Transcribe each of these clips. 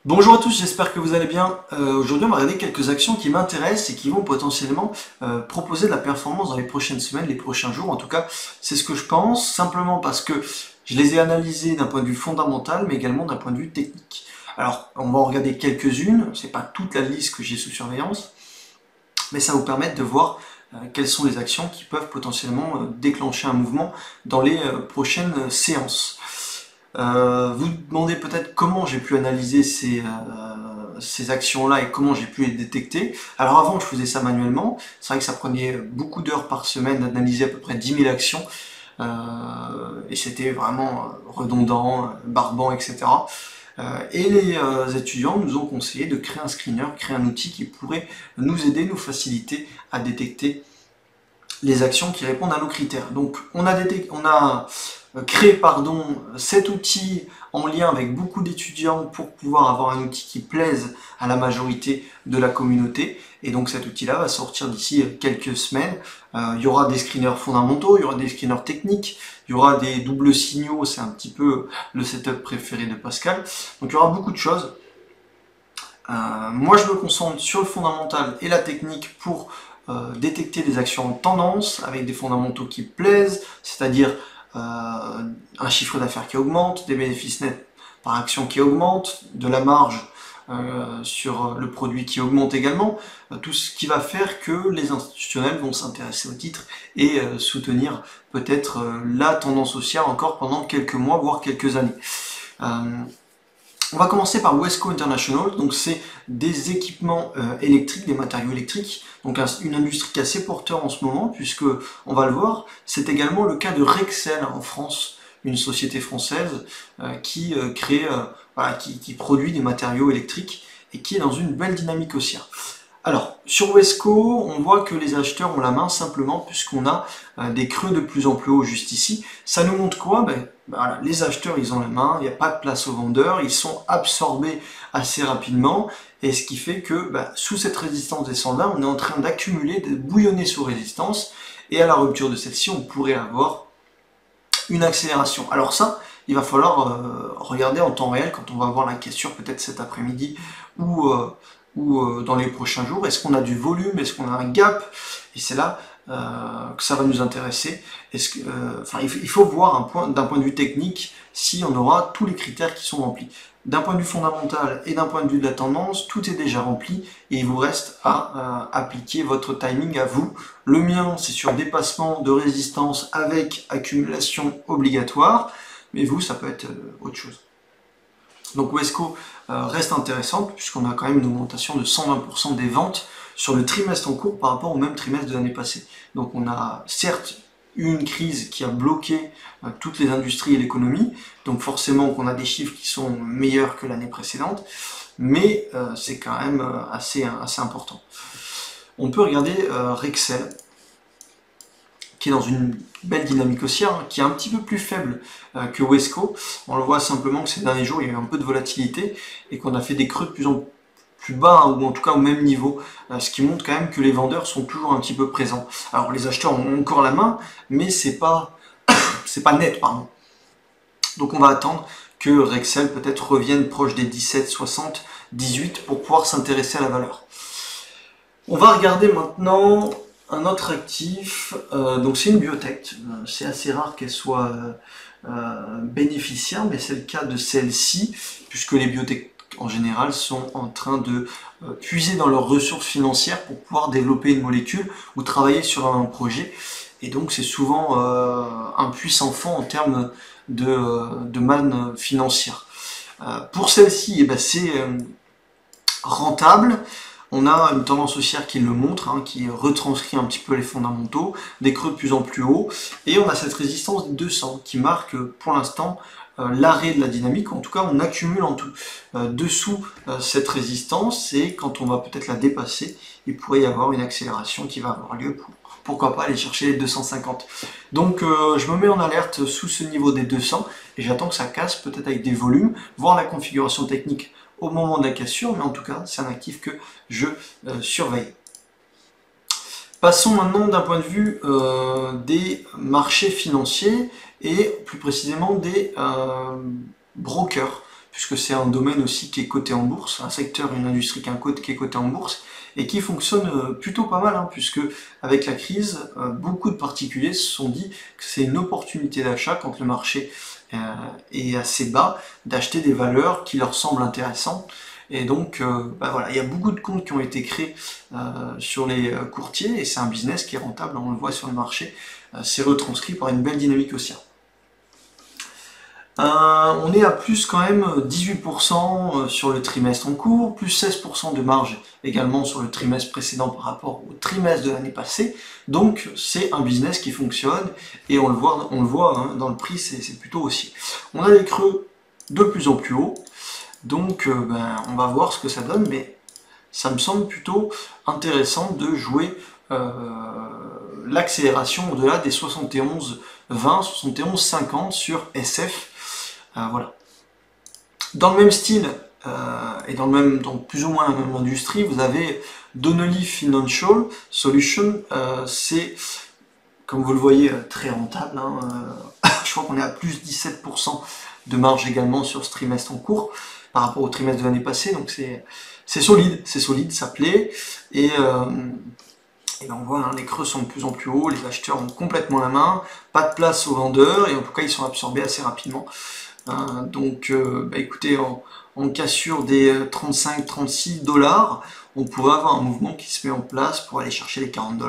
Bonjour à tous, j'espère que vous allez bien. Aujourd'hui, on va regarder quelques actions qui m'intéressent et qui vont potentiellement proposer de la performance dans les prochaines semaines, les prochains jours. En tout cas, c'est ce que je pense, simplement parce que je les ai analysées d'un point de vue fondamental, mais également d'un point de vue technique. Alors, on va en regarder quelques-unes, c'est pas toute la liste que j'ai sous surveillance, mais ça va vous permettre de voir quelles sont les actions qui peuvent potentiellement déclencher un mouvement dans les prochaines séances. Vous demandez peut-être comment j'ai pu analyser ces actions-là et comment j'ai pu les détecter. Alors avant, je faisais ça manuellement. C'est vrai que ça prenait beaucoup d'heures par semaine d'analyser à peu près 10 000 actions. Et c'était vraiment redondant, barbant, etc. Et les étudiants nous ont conseillé de créer un screener, créer un outil qui pourrait nous aider, nous faciliter à détecter les actions qui répondent à nos critères. Donc on a créé cet outil en lien avec beaucoup d'étudiants pour pouvoir avoir un outil qui plaise à la majorité de la communauté. Et donc cet outil-là va sortir d'ici quelques semaines. Il y aura des screeners fondamentaux, il y aura des screeners techniques, il y aura des doubles signaux, c'est un petit peu le setup préféré de Pascal. Donc il y aura beaucoup de choses. Moi je me concentre sur le fondamental et la technique pour détecter des actions en tendance avec des fondamentaux qui plaisent, c'est-à-dire un chiffre d'affaires qui augmente, des bénéfices nets par action qui augmentent, de la marge sur le produit qui augmente également, tout ce qui va faire que les institutionnels vont s'intéresser au titre et soutenir peut-être la tendance haussière encore pendant quelques mois, voire quelques années. On va commencer par Wesco International, donc c'est des équipements électriques, des matériaux électriques, donc une industrie qui est assez porteur en ce moment, puisque, on va le voir, c'est également le cas de Rexel en France, une société française qui produit des matériaux électriques et qui est dans une belle dynamique haussière. Alors, sur Wesco, on voit que les acheteurs ont la main simplement puisqu'on a des creux de plus en plus haut juste ici. Ça nous montre quoi? Voilà, les acheteurs, ils ont la main, il n'y a pas de place aux vendeurs, ils sont absorbés assez rapidement, et ce qui fait que sous cette résistance descendante, on est en train d'accumuler, de bouillonner sous résistance, et à la rupture de celle-ci, on pourrait avoir une accélération. Alors ça, il va falloir regarder en temps réel quand on va voir la cassure peut-être cet après-midi ou dans les prochains jours. Est-ce qu'on a du volume? Est-ce qu'on a un gap? Et c'est là que ça va nous intéresser. Il faut voir d'un point de vue technique si on aura tous les critères qui sont remplis. D'un point de vue fondamental et d'un point de vue de la tendance, tout est déjà rempli et il vous reste à appliquer votre timing à vous. Le mien, c'est sur dépassement de résistance avec accumulation obligatoire, mais vous, ça peut être autre chose. Donc Wesco reste intéressante puisqu'on a quand même une augmentation de 120% des ventes sur le trimestre en cours par rapport au même trimestre de l'année passée. Donc on a certes eu une crise qui a bloqué toutes les industries et l'économie, donc forcément qu'on a des chiffres qui sont meilleurs que l'année précédente, mais c'est quand même assez important. On peut regarder Rexel, qui est dans une belle dynamique haussière, qui est un petit peu plus faible que Wesco. On le voit simplement que ces derniers jours, il y a eu un peu de volatilité et qu'on a fait des creux de plus en plus bas, ou en tout cas au même niveau, ce qui montre quand même que les vendeurs sont toujours un petit peu présents. Alors les acheteurs ont encore la main, mais c'est pas net, pardon. Donc on va attendre que Rexel peut-être revienne proche des 17, 60, 18 pour pouvoir s'intéresser à la valeur. On va regarder maintenant un autre actif, donc c'est une biotech, c'est assez rare qu'elle soit bénéficiaire, mais c'est le cas de celle-ci, puisque les biotech en général sont en train de puiser dans leurs ressources financières pour pouvoir développer une molécule ou travailler sur un projet, et donc c'est souvent un puissant fond en termes de manne financière. Pour celle-ci, c'est rentable. On a une tendance haussière qui le montre, qui retranscrit un petit peu les fondamentaux, des creux de plus en plus hauts, et on a cette résistance des 200 qui marque pour l'instant l'arrêt de la dynamique. En tout cas, on accumule en tout dessous cette résistance, et quand on va peut-être la dépasser, il pourrait y avoir une accélération qui va avoir lieu pour, pourquoi pas, aller chercher les 250. Donc je me mets en alerte sous ce niveau des 200, et j'attends que ça casse, peut-être avec des volumes, voir la configuration technique au moment de la cassure, mais en tout cas, c'est un actif que je surveille. Passons maintenant d'un point de vue des marchés financiers et plus précisément des brokers, puisque c'est un domaine aussi qui est coté en bourse, un secteur, une industrie qui est coté en bourse, et qui fonctionne plutôt pas mal, hein, puisque avec la crise, beaucoup de particuliers se sont dit que c'est une opportunité d'achat quand le marché est assez bas, d'acheter des valeurs qui leur semblent intéressantes. Et donc, voilà, il y a beaucoup de comptes qui ont été créés sur les courtiers, et c'est un business qui est rentable, on le voit sur le marché, c'est retranscrit par une belle dynamique haussière. On est à plus quand même 18% sur le trimestre en cours, plus 16% de marge également sur le trimestre précédent par rapport au trimestre de l'année passée. Donc c'est un business qui fonctionne et on le voit hein, dans le prix, c'est plutôt haussier. On a des creux de plus en plus hauts, donc on va voir ce que ça donne, mais ça me semble plutôt intéressant de jouer l'accélération au-delà des 71,20, 71,50 sur SF. Voilà. Dans le même style et dans plus ou moins la même industrie, vous avez Donnelley Financial Solutions. C'est, comme vous le voyez, très rentable. Hein, je crois qu'on est à plus 17% de marge également sur ce trimestre en cours par rapport au trimestre de l'année passée. Donc c'est solide, ça plaît. Et ben on voit, hein, les creux sont de plus en plus hauts, les acheteurs ont complètement la main, pas de place aux vendeurs, et en tout cas ils sont absorbés assez rapidement. Donc écoutez, en cassure des 35-36 $, on pourrait avoir un mouvement qui se met en place pour aller chercher les 40 $.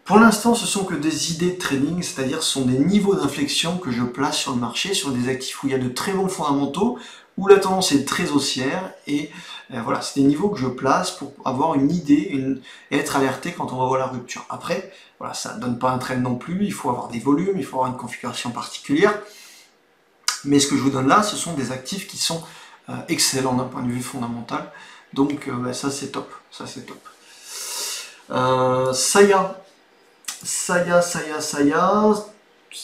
Pour l'instant, ce sont que des idées de trading, c'est-à-dire ce sont des niveaux d'inflexion que je place sur le marché, sur des actifs où il y a de très bons fondamentaux, où la tendance est très haussière, et voilà, c'est des niveaux que je place pour avoir une idée et être alerté quand on va voir la rupture. Après, voilà, ça ne donne pas un trend non plus, il faut avoir des volumes, il faut avoir une configuration particulière, mais ce que je vous donne là, ce sont des actifs qui sont excellents d'un point de vue fondamental, donc ça c'est top, ça c'est top. Saya,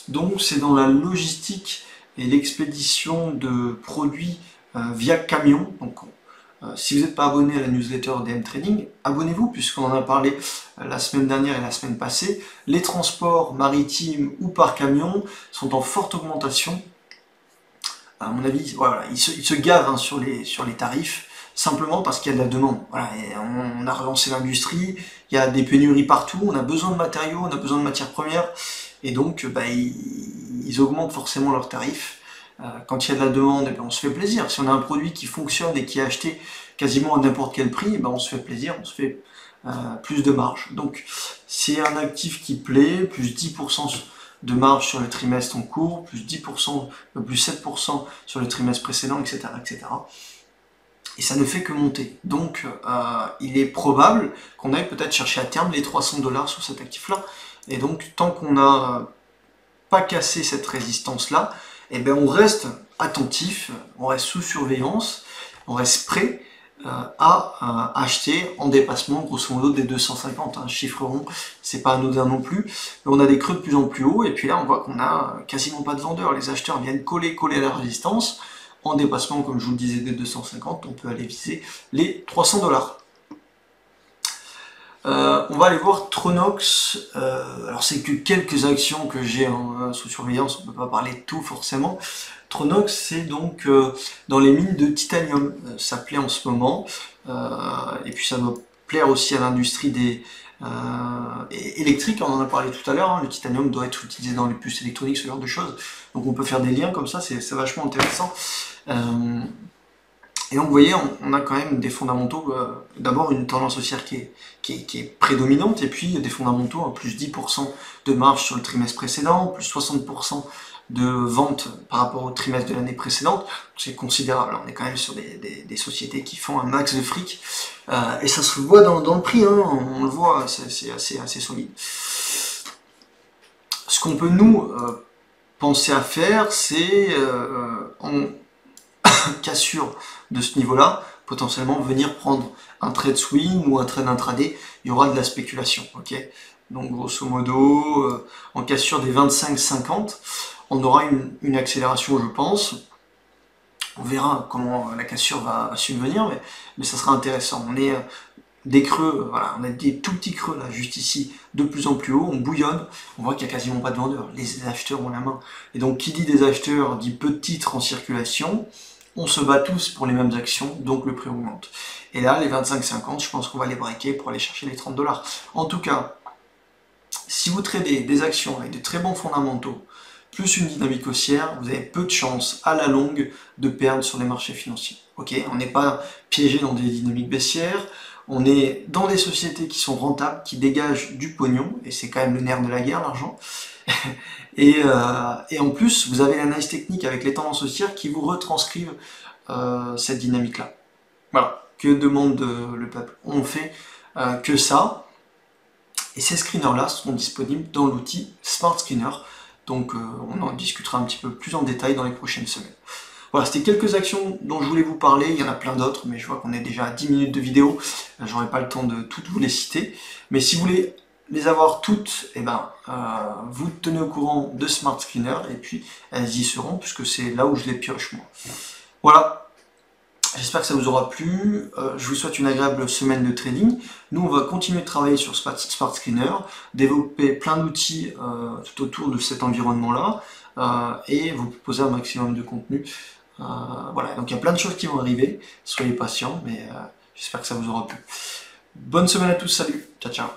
donc c'est dans la logistique et l'expédition de produits via camion. Donc, si vous n'êtes pas abonné à la newsletter DM Trading, abonnez-vous puisqu'on en a parlé la semaine dernière et la semaine passée. Les transports maritimes ou par camion sont en forte augmentation. À mon avis, voilà, ils se gavent hein, sur les tarifs, simplement parce qu'il y a de la demande. Voilà, et on a relancé l'industrie, il y a des pénuries partout, on a besoin de matériaux, on a besoin de matières premières, et donc ils augmentent forcément leurs tarifs. Quand il y a de la demande, on se fait plaisir. Si on a un produit qui fonctionne et qui est acheté quasiment à n'importe quel prix, on se fait plaisir, on se fait plus de marge. Donc c'est un actif qui plaît, plus 10% de marge sur le trimestre en cours, plus 10%, plus 7% sur le trimestre précédent, etc., etc. Et ça ne fait que monter. Donc il est probable qu'on aille peut-être chercher à terme les 300 $ sur cet actif-là. Et donc tant qu'on n'a pas cassé cette résistance-là, on reste attentif, on reste sous surveillance, on reste prêt à acheter en dépassement grosso modo des 250, hein, chiffre rond, c'est pas anodin non plus, mais on a des creux de plus en plus haut, et puis là on voit qu'on a quasiment pas de vendeurs, les acheteurs viennent coller à la résistance, en dépassement comme je vous le disais des 250, on peut aller viser les 300 $. On va aller voir Tronox, alors c'est que quelques actions que j'ai sous surveillance, on ne peut pas parler de tout forcément. Tronox, c'est donc dans les mines de titanium, ça plaît en ce moment, et puis ça doit plaire aussi à l'industrie des électriques, on en a parlé tout à l'heure, hein, le titanium doit être utilisé dans les puces électroniques, ce genre de choses, donc on peut faire des liens comme ça, c'est vachement intéressant. Et donc vous voyez, on a quand même des fondamentaux, d'abord une tendance haussière qui est prédominante, et puis des fondamentaux, hein, plus 10% de marge sur le trimestre précédent, plus 60% de vente par rapport au trimestre de l'année précédente, c'est considérable, on est quand même sur des sociétés qui font un max de fric, et ça se voit dans le prix, hein, on le voit, c'est assez solide. Ce qu'on peut nous penser à faire, c'est en cassure de ce niveau-là, potentiellement venir prendre un trade swing ou un trade intraday, il y aura de la spéculation, ok. Donc grosso modo, en cassure des 25-50, on aura une accélération, je pense. On verra comment la cassure va subvenir, mais ça sera intéressant. On est des creux, voilà, on a des tout petits creux là, juste ici, de plus en plus haut, on bouillonne, on voit qu'il n'y a quasiment pas de vendeurs, les acheteurs ont la main. Et donc qui dit des acheteurs dit peu de titres en circulation, on se bat tous pour les mêmes actions, donc le prix augmente. Et là, les 25-50, je pense qu'on va les braquer pour aller chercher les 30 $. En tout cas, si vous tradez des actions avec de très bons fondamentaux, plus une dynamique haussière, vous avez peu de chances à la longue de perdre sur les marchés financiers. Ok, on n'est pas piégé dans des dynamiques baissières, on est dans des sociétés qui sont rentables, qui dégagent du pognon, et c'est quand même le nerf de la guerre, l'argent. et en plus, vous avez l'analyse technique avec les tendances haussières qui vous retranscrivent cette dynamique-là. Voilà, que demande le peuple? On fait que ça. Et ces screeners-là seront disponibles dans l'outil Smart Screener. Donc on en discutera un petit peu plus en détail dans les prochaines semaines. Voilà, c'était quelques actions dont je voulais vous parler. Il y en a plein d'autres, mais je vois qu'on est déjà à 10 minutes de vidéo. J'aurai pas le temps de toutes vous les citer. Mais si vous voulez les avoir toutes, eh ben, vous tenez au courant de Smart Screener. Et puis, elles y seront, puisque c'est là où je les pioche, moi. Voilà. J'espère que ça vous aura plu. Je vous souhaite une agréable semaine de trading. Nous, on va continuer de travailler sur Smart Screener, développer plein d'outils tout autour de cet environnement-là et vous proposer un maximum de contenu. Voilà, donc il y a plein de choses qui vont arriver. Soyez patients, mais j'espère que ça vous aura plu. Bonne semaine à tous, salut, ciao ciao.